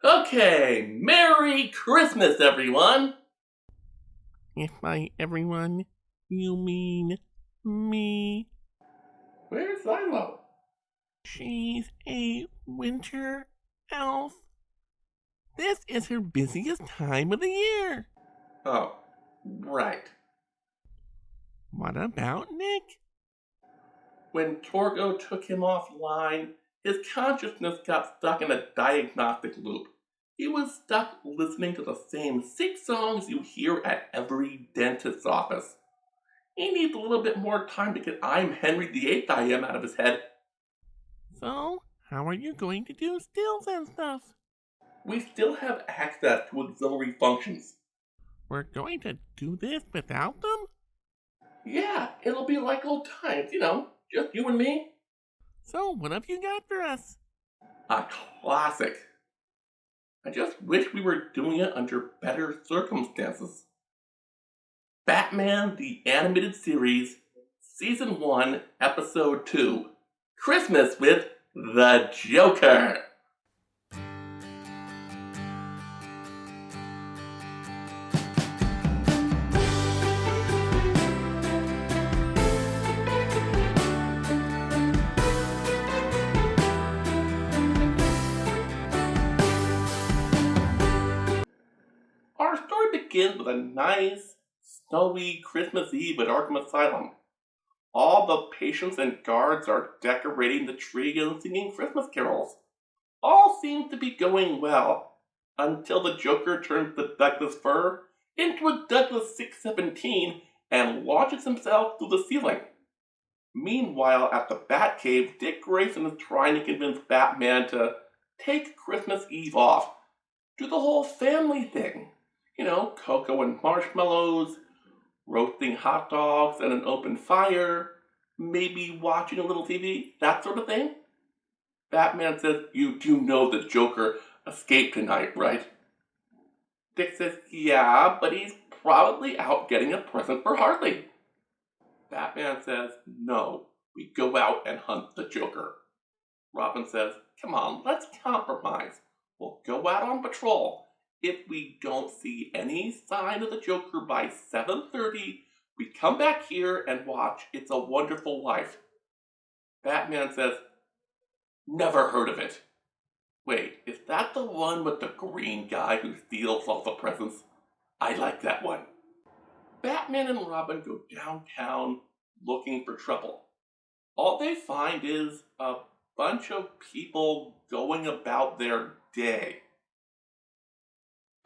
Okay, Merry Christmas, everyone! If by everyone, you mean me. Where's Xylo? She's a winter elf. This is her busiest time of the year. Oh, right. What about Nick? When Torgo took him offline, his consciousness got stuck in a diagnostic loop. He was stuck listening to the same 6 songs you hear at every dentist's office. He needs a little bit more time to get I'm Henry VIII I am out of his head. So, how are you going to do stills and stuff? We still have access to auxiliary functions. We're going to do this without them? Yeah, it'll be like old times, just you and me. So, what have you got for us? A classic. I just wish we were doing it under better circumstances. Batman the Animated Series, Season 1, Episode 2. Christmas with the Joker. Our story begins with a nice, snowy Christmas Eve at Arkham Asylum. All the patients and guards are decorating the tree and singing Christmas carols. All seems to be going well, until the Joker turns the Douglas fir into a Douglas 617 and launches himself through the ceiling. Meanwhile, at the Batcave, Dick Grayson is trying to convince Batman to take Christmas Eve off. Do the whole family thing. Cocoa and marshmallows, roasting hot dogs at an open fire, maybe watching a little TV, that sort of thing. Batman says, "You do know the Joker escaped tonight, right?" Dick says, "Yeah, but he's probably out getting a present for Harley." Batman says, "No, we go out and hunt the Joker." Robin says, "Come on, let's compromise. We'll go out on patrol. If we don't see any sign of the Joker by 7:30, we come back here and watch It's a Wonderful Life." Batman says, "Never heard of it." Wait, is that the one with the green guy who steals all the presents? I like that one. Batman and Robin go downtown looking for trouble. All they find is a bunch of people going about their day.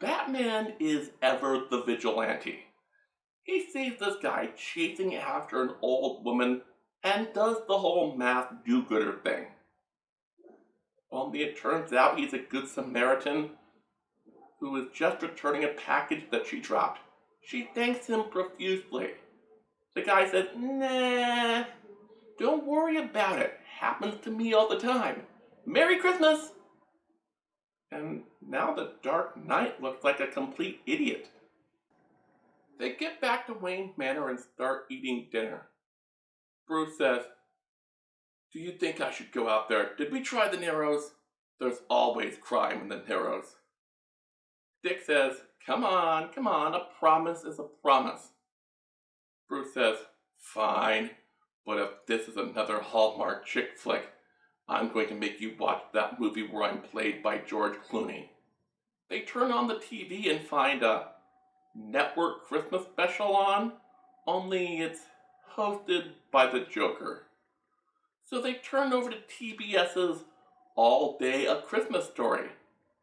Batman is ever the vigilante. He sees this guy chasing after an old woman and does the whole math do-gooder thing. Only it turns out he's a good Samaritan who is just returning a package that she dropped. She thanks him profusely. The guy says, "Nah, don't worry about it. Happens to me all the time. Merry Christmas!" And now the Dark Knight looks like a complete idiot. They get back to Wayne Manor and start eating dinner. Bruce says, "Do you think I should go out there? Did we try the Narrows? There's always crime in the Narrows." Dick says, come on, a promise is a promise." Bruce says, "Fine, but if this is another Hallmark chick flick, I'm going to make you watch that movie where I'm played by George Clooney." They turn on the TV and find a network Christmas special on, only it's hosted by the Joker. So they turn over to TBS's All Day A Christmas Story,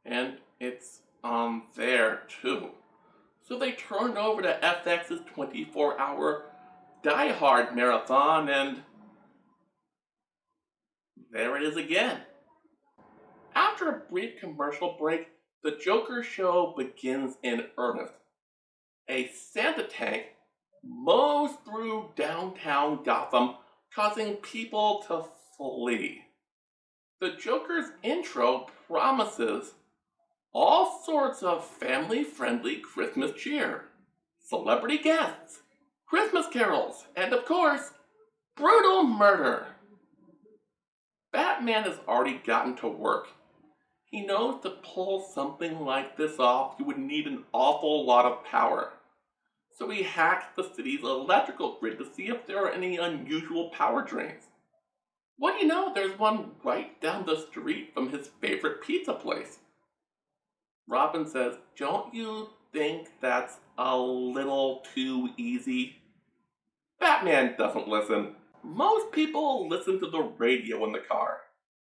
and it's on there too. So they turn over to FX's 24-hour Die Hard marathon, and there it is again. After a brief commercial break, the Joker show begins in earnest. A Santa tank mows through downtown Gotham, causing people to flee. The Joker's intro promises all sorts of family-friendly Christmas cheer, celebrity guests, Christmas carols, and of course, brutal murder. Batman has already gotten to work. He knows to pull something like this off, you would need an awful lot of power. So he hacks the city's electrical grid to see if there are any unusual power drains. What do you know, there's one right down the street from his favorite pizza place. Robin says, "Don't you think that's a little too easy?" Batman doesn't listen. Most people listen to the radio in the car.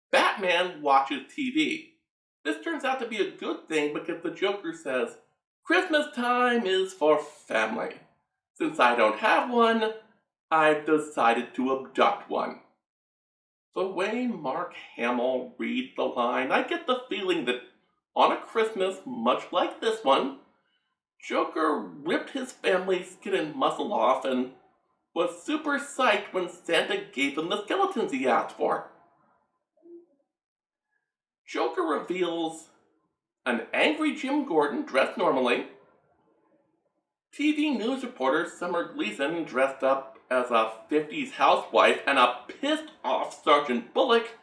Batman watches TV. This turns out to be a good thing because the Joker says, "Christmas time is for family. Since I don't have one, I've decided to abduct one." The way Mark Hamill reads the line, I get the feeling that on a Christmas much like this one, Joker ripped his family's skin and muscle off and was super psyched when Santa gave him the skeletons he asked for. Joker reveals an angry Jim Gordon dressed normally, TV news reporter Summer Gleason dressed up as a 50s housewife, and a pissed off Sergeant Bullock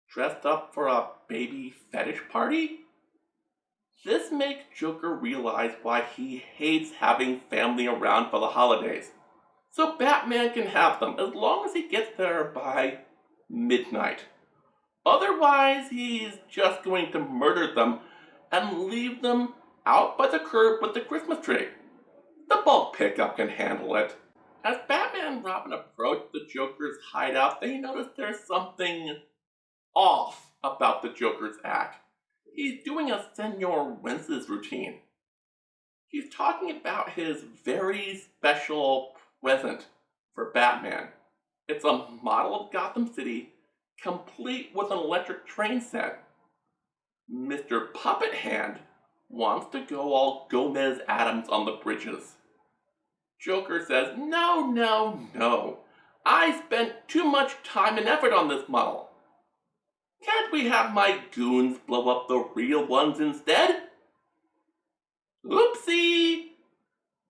dressed up for a baby fetish party? This makes Joker realize why he hates having family around for the holidays. So Batman can have them as long as he gets there by midnight. Otherwise, he's just going to murder them and leave them out by the curb with the Christmas tree. The bulk pickup can handle it. As Batman and Robin approach the Joker's hideout, they notice there's something off about the Joker's act. He's doing a Senor Wences routine. He's talking about his very special present for Batman. It's a model of Gotham City, complete with an electric train set. Mr. Puppet Hand wants to go all Gomez Adams on the bridges. Joker says, "No, no, no. I spent too much time and effort on this model. Can't we have my goons blow up the real ones instead?" Oopsie!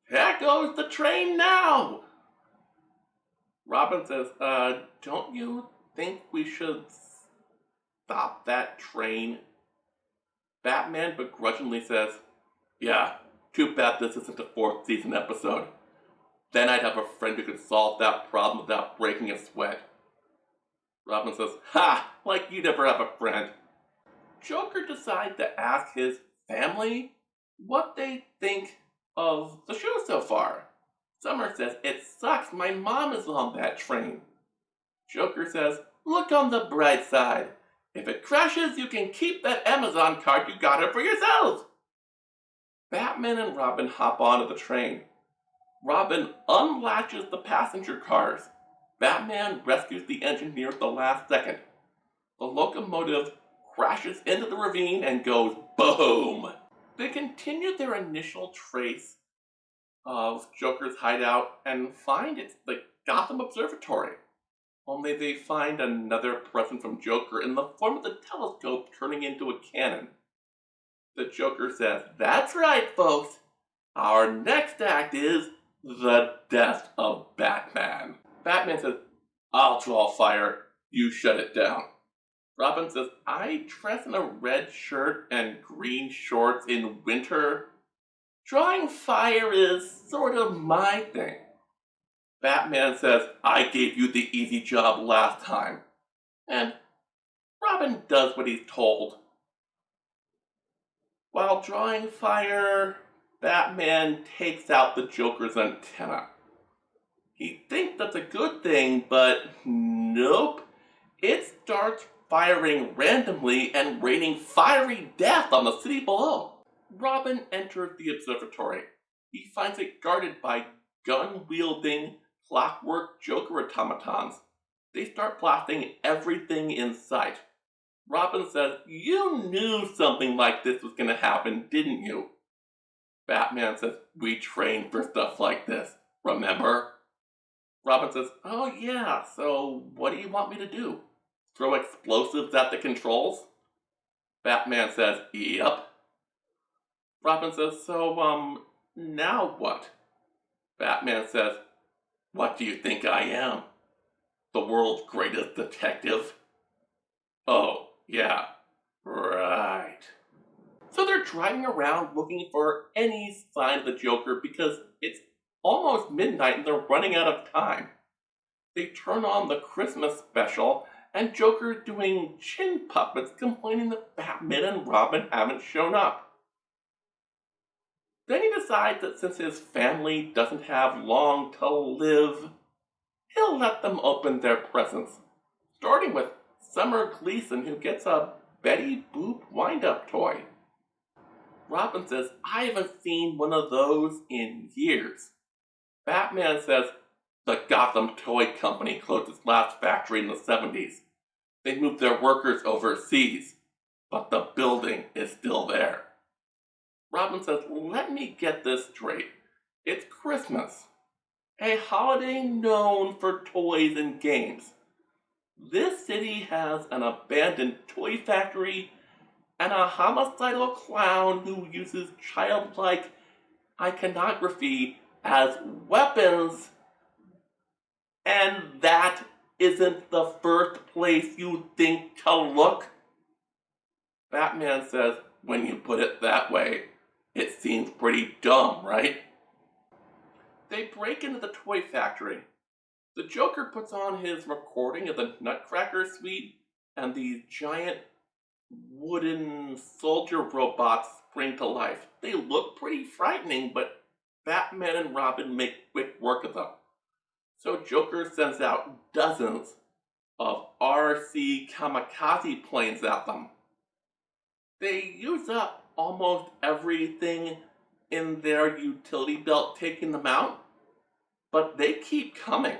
There goes the train now! Robin says, don't you think we should stop that train?" Batman begrudgingly says, "Yeah, too bad this isn't a fourth season episode. Then I'd have a friend who could solve that problem without breaking a sweat." Robin says, "Ha! Like you never have a friend." Joker decides to ask his family what they think of the show so far. Summer says, "It sucks, my mom is on that train." Joker says, "Look on the bright side. If it crashes, you can keep that Amazon card you got her for yourself." Batman and Robin hop onto the train. Robin unlatches the passenger cars. Batman rescues the engineer at the last second. The locomotive crashes into the ravine and goes boom. They continue their initial trace of Joker's hideout and find it's the Gotham Observatory. Only they find another present from Joker in the form of the telescope turning into a cannon. The Joker says, "That's right, folks. Our next act is the death of Batman." Batman says, "I'll draw fire. You shut it down." Robin says, "I dress in a red shirt and green shorts in winter. Drawing fire is sort of my thing." Batman says, "I gave you the easy job last time." And Robin does what he's told. While drawing fire, Batman takes out the Joker's antenna. He thinks that's a good thing, but nope. It starts firing randomly and raining fiery death on the city below. Robin enters the observatory. He finds it guarded by gun-wielding, clockwork Joker automatons. They start blasting everything in sight. Robin says, "You knew something like this was going to happen, didn't you?" Batman says, "We trained for stuff like this, remember?" Robin says, "Oh yeah, so what do you want me to do? Throw explosives at the controls?" Batman says, "Yep." Robin says, "So, now what?" Batman says, "What do you think I am? The world's greatest detective?" "Oh, yeah, driving around looking for any sign of the Joker because it's almost midnight and they're running out of time. They turn on the Christmas special, and Joker's doing chin puppets complaining that Batman and Robin haven't shown up. Then he decides that since his family doesn't have long to live, he'll let them open their presents, starting with Summer Gleason, who gets a Betty Boop wind-up toy. Robin says, I haven't seen one of those in years. Batman says, the Gotham Toy Company closed its last factory in the 70s. They moved their workers overseas, but the building is still there. Robin says, let me get this straight. It's Christmas, a holiday known for toys and games. This city has an abandoned toy factory and a homicidal clown who uses childlike iconography as weapons, and that isn't the first place you think to look? Batman says, when you put it that way, it seems pretty dumb, right? They break into the toy factory. The Joker puts on his recording of the Nutcracker Suite, and these giant wooden soldier robots spring to life. They look pretty frightening, but Batman and Robin make quick work of them. So Joker sends out dozens of RC kamikaze planes at them. They use up almost everything in their utility belt taking them out, but they keep coming.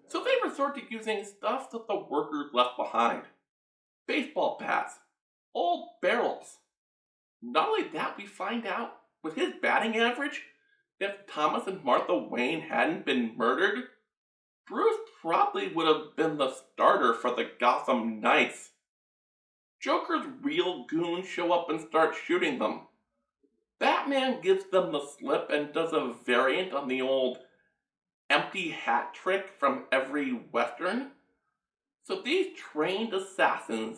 So they resort to using stuff that the workers left behind. Baseball bats, old barrels. Not only that, we find out, with his batting average, if Thomas and Martha Wayne hadn't been murdered, Bruce probably would have been the starter for the Gotham Knights. Joker's real goons show up and start shooting them. Batman gives them the slip and does a variant on the old empty hat trick from every Western. So these trained assassins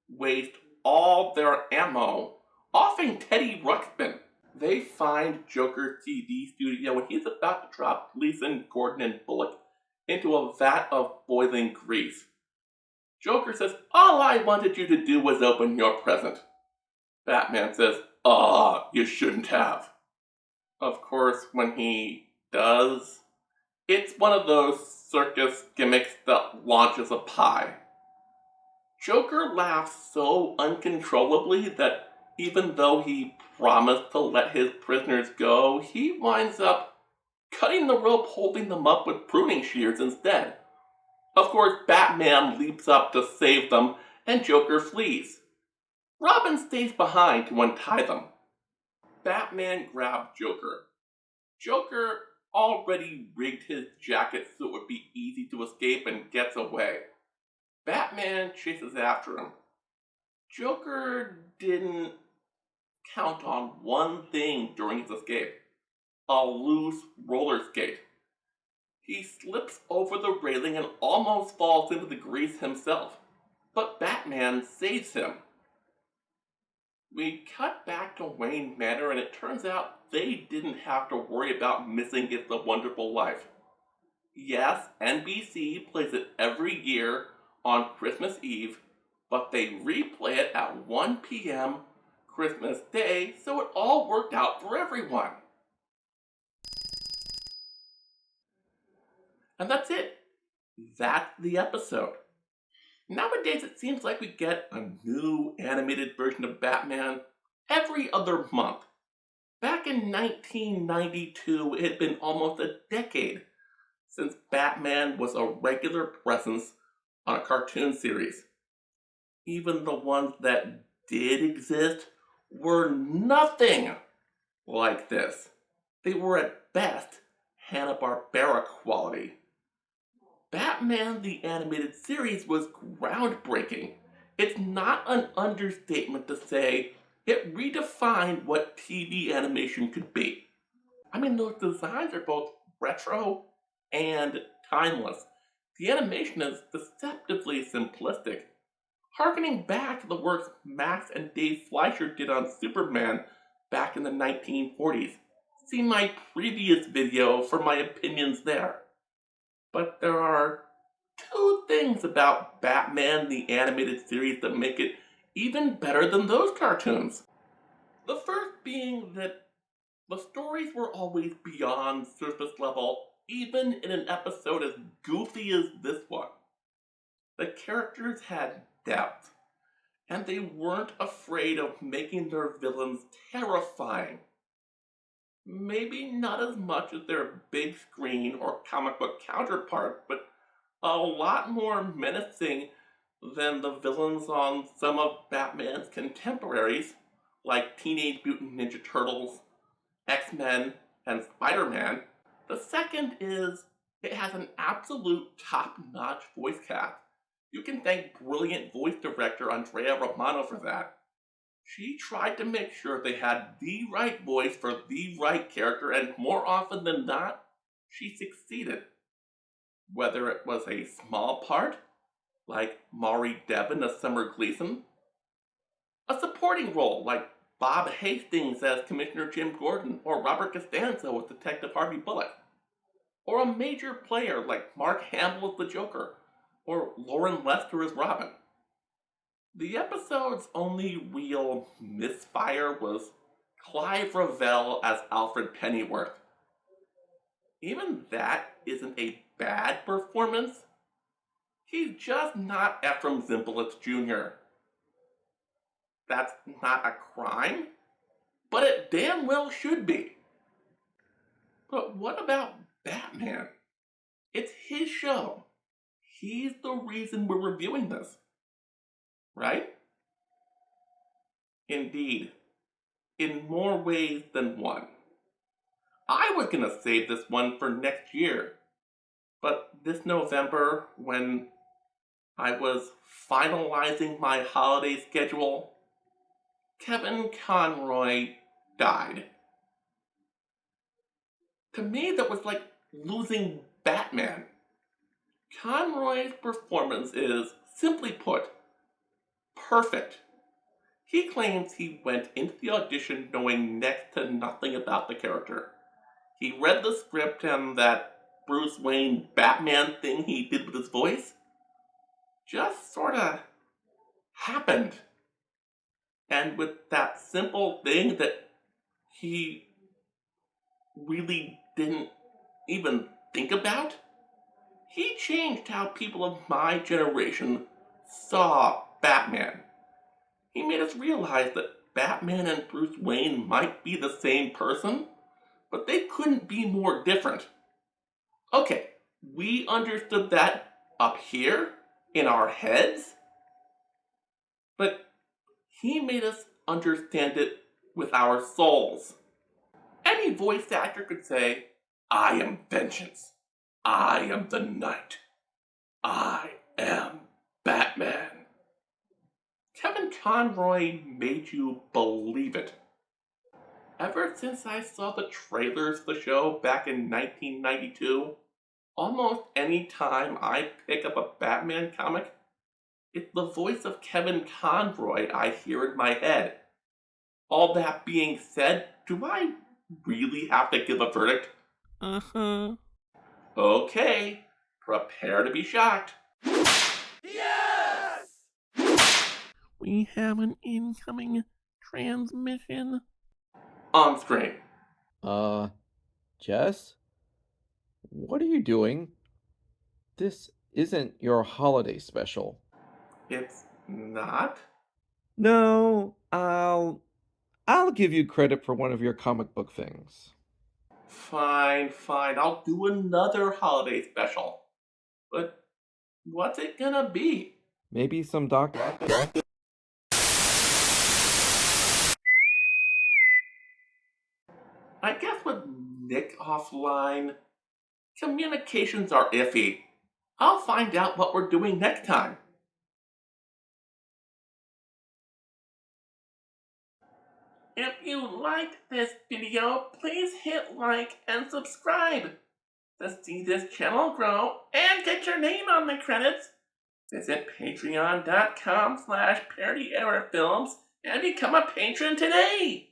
waste all their ammo offing Teddy Ruxpin. They find Joker's TV studio when he's about to drop Gleason, Gordon, and Bullock into a vat of boiling grease. Joker says, all I wanted you to do was open your present. Batman says, you shouldn't have. Of course, when he does, it's one of those circus gimmicks that launches a pie. Joker laughs so uncontrollably that even though he promised to let his prisoners go, he winds up cutting the rope holding them up with pruning shears instead. Of course, Batman leaps up to save them, and Joker flees. Robin stays behind to untie them. Batman grabs Joker. Joker already rigged his jacket so it would be easy to escape and gets away. Batman chases after him. Joker didn't count on one thing during his escape: a loose roller skate. He slips over the railing and almost falls into the grease himself, but Batman saves him. We cut back to Wayne Manor, and it turns out they didn't have to worry about missing It's a Wonderful Life. Yes, NBC plays it every year on Christmas Eve, but they replay it at 1 p.m. Christmas Day, so it all worked out for everyone. And that's it. That's the episode. Nowadays, it seems like we get a new animated version of Batman every other month. Back in 1992, it had been almost a decade since Batman was a regular presence on a cartoon series. Even the ones that did exist were nothing like this. They were at best Hanna-Barbera quality. Batman the Animated Series was groundbreaking. It's not an understatement to say it redefined what TV animation could be. I mean, those designs are both retro and timeless. The animation is deceptively simplistic. harkening back to the works Max and Dave Fleischer did on Superman back in the 1940s. See my previous video for my opinions there. But there are two things about Batman the Animated Series that make it even better than those cartoons. The first being that the stories were always beyond surface level, even in an episode as goofy as this one. The characters had depth, and they weren't afraid of making their villains terrifying. Maybe not as much as their big screen or comic book counterparts, but a lot more menacing than the villains on some of Batman's contemporaries, like Teenage Mutant Ninja Turtles, X-Men, and Spider-Man. The second is it has an absolute top-notch voice cast. You can thank brilliant voice director Andrea Romano for that. She tried to make sure they had the right voice for the right character, and more often than not, she succeeded. Whether it was a small part, like Maury Devon as Summer Gleason, a supporting role like Bob Hastings as Commissioner Jim Gordon, or Robert Costanzo as Detective Harvey Bullock, or a major player like Mark Hamill as the Joker, or Lauren Lester as Robin. The episode's only real misfire was Clive Revell as Alfred Pennyworth. Even that isn't a bad performance. He's just not Ephraim Zimbalist Jr. That's not a crime, but it damn well should be. But what about Batman? It's his show. He's the reason we're reviewing this. Right? Indeed. In more ways than one. I was gonna save this one for next year, but this November, when I was finalizing my holiday schedule, Kevin Conroy died. To me, that was like losing Batman. Conroy's performance is, simply put, perfect. He claims he went into the audition knowing next to nothing about the character. He read the script and that Bruce Wayne Batman thing he did with his voice just sorta happened. And with that simple thing that he really didn't even think about, he changed how people of my generation saw Batman. He made us realize that Batman and Bruce Wayne might be the same person, but they couldn't be more different. Okay, we understood that up here, in our heads, but he made us understand it with our souls. Any voice actor could say, I am vengeance. I am the night. I am Batman. Kevin Conroy made you believe it. Ever since I saw the trailers for the show back in 1992, almost any time I pick up a Batman comic, it's the voice of Kevin Conroy I hear in my head. All that being said, do I really have to give a verdict? Uh-huh. Okay, prepare to be shocked. Yes! We have an incoming transmission. On screen. Jess? What are you doing? This isn't your holiday special. It's not? No, I'll give you credit for one of your comic book things. Fine. I'll do another holiday special. But what's it gonna be? Maybe some Doc. I guess with Nick offline, communications are iffy. I'll find out what we're doing next time. If you liked this video, please hit like and subscribe to see this channel grow and get your name on the credits. Visit patreon.com/ParityErrorFilms and become a patron today.